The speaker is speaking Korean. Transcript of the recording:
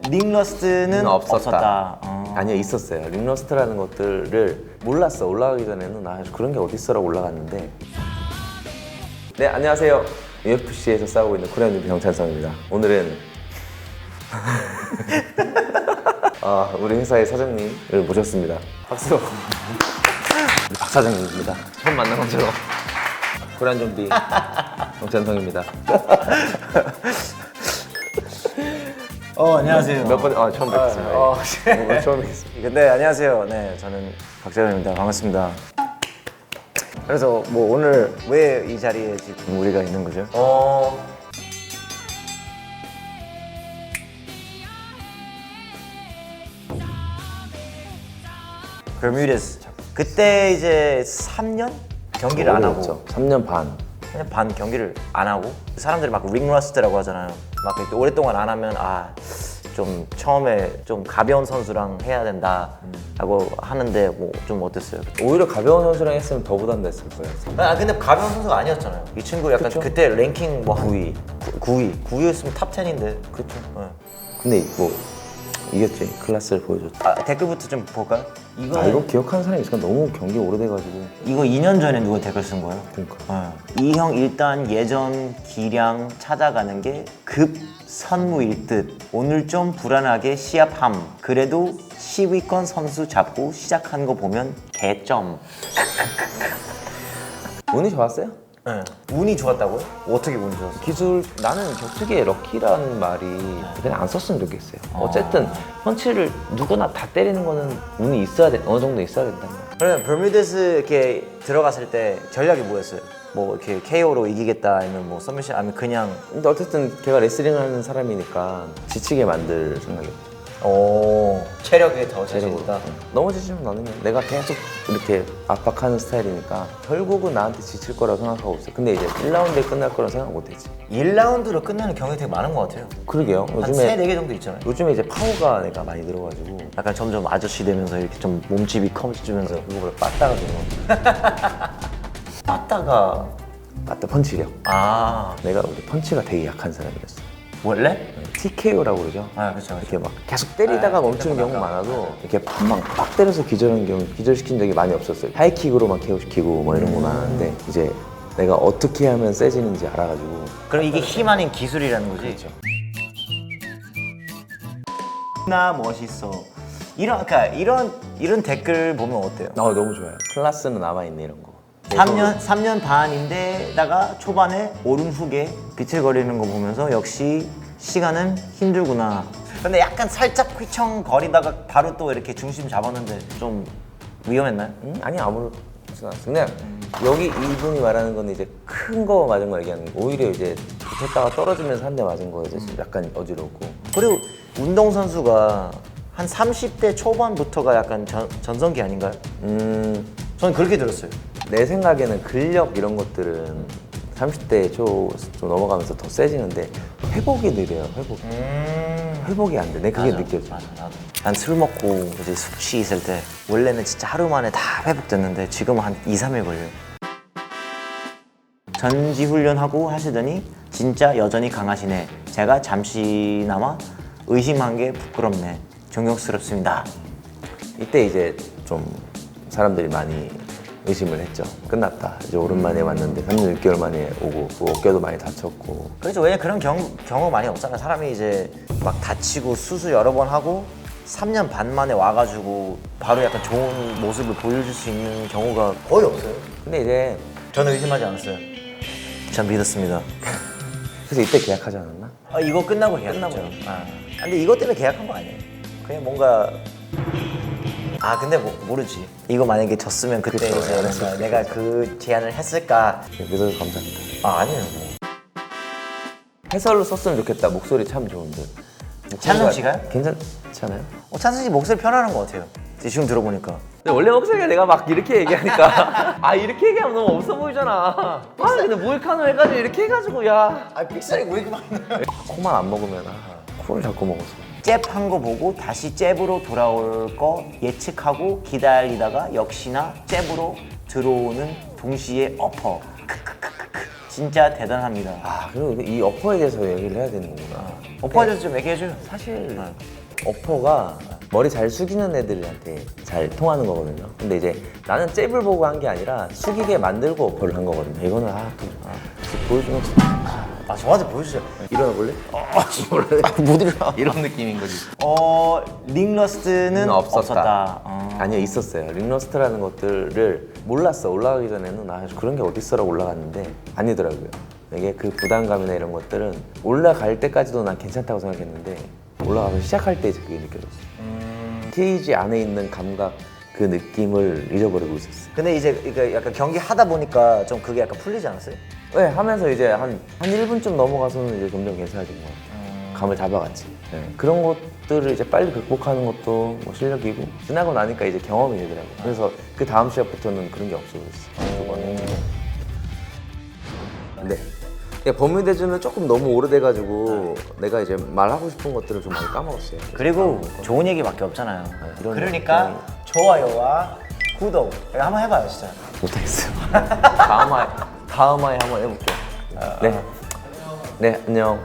링러스트는 없었다. 아니요, 있었어요. 링러스트라는 것들을 몰랐어. 올라가기 전에는 그런 게 어딨어라고 올라갔는데. 네, 안녕하세요. UFC에서 싸우고 있는 코리안 준비 정찬성입니다. 오늘은 우리 회사의 사장님을 모셨습니다. 박수. 우리 박 사장님입니다. 처음 만난 것처럼. 코리안 좀비 정찬성입니다. 안녕하세요. 몇 번, 처음 뵙겠습니다. 처음 뵙겠습니다. 네, 안녕하세요. 네, 저는 박재현입니다. 반갑습니다. 그래서 뭐 오늘 왜 이 자리에 지금 우리가 있는 거죠? 버뮤다스. 그때 이제 3년 경기를 안 하고 3년 반. 3년 반 경기를 안 하고 사람들이 막 링러스트라고 하잖아요. 막 이렇게 오랫동안 안 하면 좀 처음에 좀 가벼운 선수랑 해야 된다라고 하는데 뭐 좀 어땠어요? 오히려 가벼운 선수랑 했으면 더 부담됐을 거예요. 근데 가벼운 선수가 아니었잖아요. 이 친구 약간 그쵸? 그때 랭킹 뭐 9위. 9위였으면 탑 10인데. 그렇죠. 네. 근데 뭐 이겼지. 클래스를 보여줬다. 댓글부터 좀 볼까요? 이거 기억하는 사람이 있을까? 너무 경기 오래돼가지고. 이거 2년 전에 누가 댓글 쓴 거예요? 그러니까. 이 형 일단 예전 기량 찾아가는 게 급선무일 듯. 오늘 좀 불안하게 시합함. 그래도 10위권 선수 잡고 시작한 거 보면 개점. 운이 좋았어요? 네. 운이 좋았다고요? 어떻게 운이 좋았어요? 기술, 나는 격투기에 럭키라는 말이 그냥 안 썼으면 좋겠어요. 어쨌든 펀치를 누구나 다 때리는 거는 운이 있어야 돼. 어느 정도 있어야 된단 말이야. 그러면 버뮤다스 이렇게 들어갔을 때 전략이 뭐였어요? 뭐 이렇게 KO로 이기겠다 아니면 뭐 서미션 아니면 그냥 근데 어쨌든 걔가 레슬링 하는 사람이니까 지치게 만들 생각이었죠. 체력에 더 자신 있다. 넘어지지만 않으면 내가 계속 이렇게 압박하는 스타일이니까 결국은 나한테 지칠 거라고 생각하고 있어. 근데 이제 1라운드에 끝날 거라고 생각 못 했지. 1라운드로 끝나는 경우가 되게 많은 것 같아요. 그러게요. 한 3, 4개 정도 있잖아요. 요즘에 이제 파워가 내가 많이 들어가지고 약간 점점 아저씨 되면서 이렇게 좀 몸집이 커지면서 그거보다 빠따가 되는 빠따가 빠따 펀치력. 내가 원래 펀치가 되게 약한 사람이었어. 원래? TKO라고 그러죠. 그렇죠. 이렇게 막 계속 때리다가 멈추는 경우 많아도 이렇게 팍 때려서 기절하는 경우 기절시킨 적이 많이 없었어요. 하이킥으로만 KO시키고 뭐 이런 거 많았는데 이제 내가 어떻게 하면 세지는지 알아가지고. 그럼 이게 힘 아닌 기술이라는 거지? 그렇죠. 나 멋있어. 이런 댓글 보면 어때요? 너무 좋아요. 클래스는 남아있네 이런 거. 3년 반인데다가 초반에 오른 후에 비틀거리는 거 보면서 역시 시간은 힘들구나. 근데 약간 살짝 휘청거리다가 바로 또 이렇게 중심 잡았는데 좀 위험했나요? 아니 아무렇지 않았어. 그냥 여기 이분이 말하는 건 이제 큰 거 맞은 거 얘기하는 거. 오히려 이제 붙었다가 떨어지면서 한 대 맞은 거에서 약간 어지럽고. 그리고 운동선수가 한 30대 초반부터가 약간 전성기 아닌가요? 저는 그렇게 들었어요. 내 생각에는 근력 이런 것들은 30대 초 좀 넘어가면서 더 세지는데 회복이 느려요. 회복이 안 돼. 내가 그게 느껴져. 맞아, 나도. 난 술 먹고 이제 숙취 있을 때 원래는 진짜 하루 만에 다 회복됐는데 지금은 한 2, 3일 걸려요. 전지훈련하고 하시더니 진짜 여전히 강하시네. 제가 잠시나마 의심한 게 부끄럽네. 존경스럽습니다. 이때 이제 좀 사람들이 많이 의심을 했죠. 끝났다. 이제 오랜만에 왔는데 3년 6개월 만에 오고 또 어깨도 많이 다쳤고. 그렇죠. 왜냐면 그런 경우 많이 없잖아요. 사람이 이제 막 다치고 수술 여러 번 하고 3년 반 만에 와가지고 바로 약간 좋은 모습을 보여줄 수 있는 경우가 거의 없어요. 근데 이제 저는 의심하지 않았어요. 전 믿었습니다. 그래서 이때 계약하지 않았나? 이거 끝나고 계약했죠. 근데 이것 때문에 계약한 거 아니에요. 그냥 뭔가 근데 모르지. 이거 만약에 졌으면 그때 그쵸, 이제 뭔가 내가 그 제안을 했을까. 그래서 감사합니다. 아니에요. 뭐. 해설로 썼으면 좋겠다. 목소리 참 좋은데. 찬성 씨가요? 괜찮잖아요? 찬승 씨 목소리 편안한 것 같아요. 지금 들어보니까. 근데 원래 목소리가 내가 막 이렇게 얘기하니까 이렇게 얘기하면 너무 없어 보이잖아. 근데 모이카노 해가지고 이렇게 해가지고 야 삑사리 왜 이렇게 많이 나요? 코만 안 먹으면 코를 자꾸 먹어서. 잽한 거 보고 다시 잽으로 돌아올 거 예측하고 기다리다가 역시나 잽으로 들어오는 동시에 어퍼. 진짜 대단합니다. 그리고 이 어퍼에 대해서 얘기를 해야 되는 거구나. 어퍼에 대해서 좀 얘기해줘요. 사실 어퍼가 머리 잘 숙이는 애들한테 잘 통하는 거거든요. 근데 이제 나는 잽을 보고 한 게 아니라 숙이게 만들고 어퍼를 한 거거든요. 이거는 보여주면 아 저한테 보여주세요. 일어나 볼래? 못 일어나. 이런 느낌인 거지. 링러스트는 없었다. 아니요, 있었어요. 링러스트라는 것들을 몰랐어. 올라가기 전에는 그런 게 어딨어라고 올라갔는데 아니더라고요. 이게 그 부담감이나 이런 것들은 올라갈 때까지도 난 괜찮다고 생각했는데 올라가서 시작할 때 이제 그게 느껴졌어요. 케이지 안에 있는 감각, 그 느낌을 잊어버리고 있었어요. 근데 이제 이게 약간 경기 하다 보니까 좀 그게 약간 풀리지 않았어요? 네, 하면서 이제 한 1분쯤 넘어가서는 이제 점점 괜찮아진 것 같아요. 감을 잡아갔지. 네. 그런 것들을 이제 빨리 극복하는 것도 뭐 실력이고 지나고 나니까 이제 경험이 되더라고요. 그래서 그 다음 시합부터는 그런 게 없어졌어요. 네. 범위대주는 조금 너무 오래돼가지고 내가 이제 말하고 싶은 것들을 좀 많이 까먹었어요. 그리고 좋은 얘기밖에 없잖아요. 이런 그러니까 거 좋아요와 구독 이거 한번 해봐요 진짜. 못하겠어요. 다음 화에 한번 해볼게요. 네. 네, 안녕.